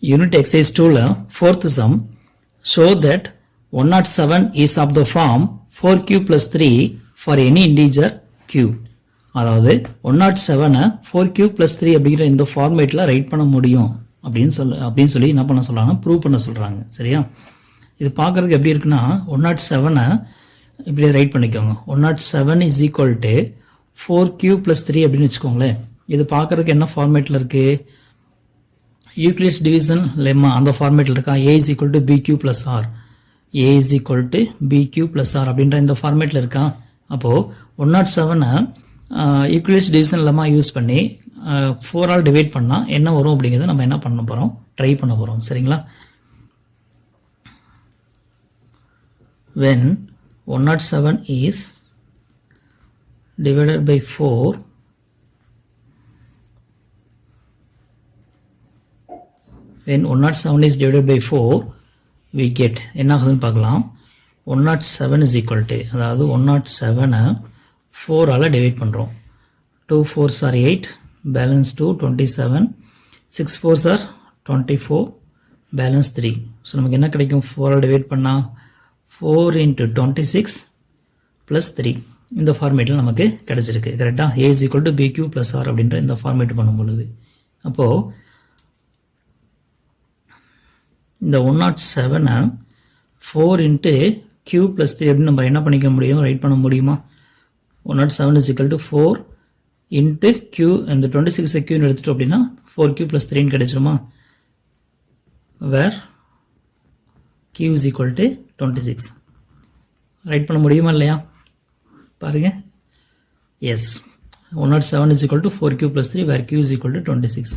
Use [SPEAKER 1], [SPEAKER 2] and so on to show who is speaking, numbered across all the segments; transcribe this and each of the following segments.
[SPEAKER 1] Unit exercise 2 fourth sum. Show that 107 is of the form 4q plus 3 for any integer q. அதாவது 107 4q plus 3 அப்படிங்கிற இந்த ஃபார்மேட்டில் right பண்ண முடியும் அப்படின்னு சொல்லி என்ன பண்ண சொல்கிறாங்க, ப்ரூவ் பண்ண சொல்கிறாங்க. சரியா? இது பார்க்குறதுக்கு எப்படி இருக்குன்னா 107 இப்படி ரைட் பண்ணிக்கோங்க. 107 is equal to 4q plus 3 அப்படின்னு வச்சுக்கோங்களேன். இது பார்க்குறதுக்கு என்ன ஃபார்மேட்டில் இருக்குது? யூக்ளிட்ஸ் டிவிஷன் லெம்மா அந்த ஃபார்மேட்டில் இருக்கா? a is equal to bq plus r, a is equal to bq plus r அப்படின்ற இந்த ஃபார்மேட்டில் இருக்கா? அப்போது 107 யூக்ளிட்ஸ் டிவிஷன் லெம்மா யூஸ் பண்ணி 4 ஆல் டிவைட் பண்ணால் என்ன வரும் அப்படிங்கிறத நம்ம என்ன பண்ண போகிறோம், ட்ரை பண்ண போகிறோம். சரிங்களா? when 107 is divided by 4, when 107 is divided by 4 we get என்ன ஆகுதுன்னு பார்க்கலாம். 107 is equal to, அதாவது 107 4 ஆல் டிவைட் பண்ணுறோம். 2 4s are 8, balance 2 27, 6 4s are 24, balance 3. So நமக்கு என்ன கிடைக்கும்? 4 ஆல் டிவைட் பண்ணால் 4 into 26 plus 3 இந்த ஃபார்மேட்டில் நமக்கு கிடச்சிருக்கு. கரெக்டாக? a is equal to bq plus r அப்படின்ற இந்த ஃபார்மேட் பண்ணும் பொழுது அப்போது இந்த 107 4 into q plus 3 அப்படின்னு நம்ம என்ன பண்ணிக்க முடியும், ரைட் பண்ண முடியுமா? 107 is equal to 4 into q, இந்த 26 q எடுத்துட்டோம் அப்படின்னா 4q plus 3 கிடைச்சிருமா? where q is equal to 26. Write பண்ண முடியுமா இல்லையா? பாருங்க. Yes, 107 is equal to 4q plus 3 where q is equal to 26.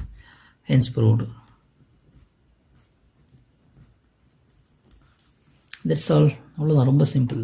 [SPEAKER 1] hence proved. That's all. அவ்வளோதான், ரொம்ப சிம்பிள்.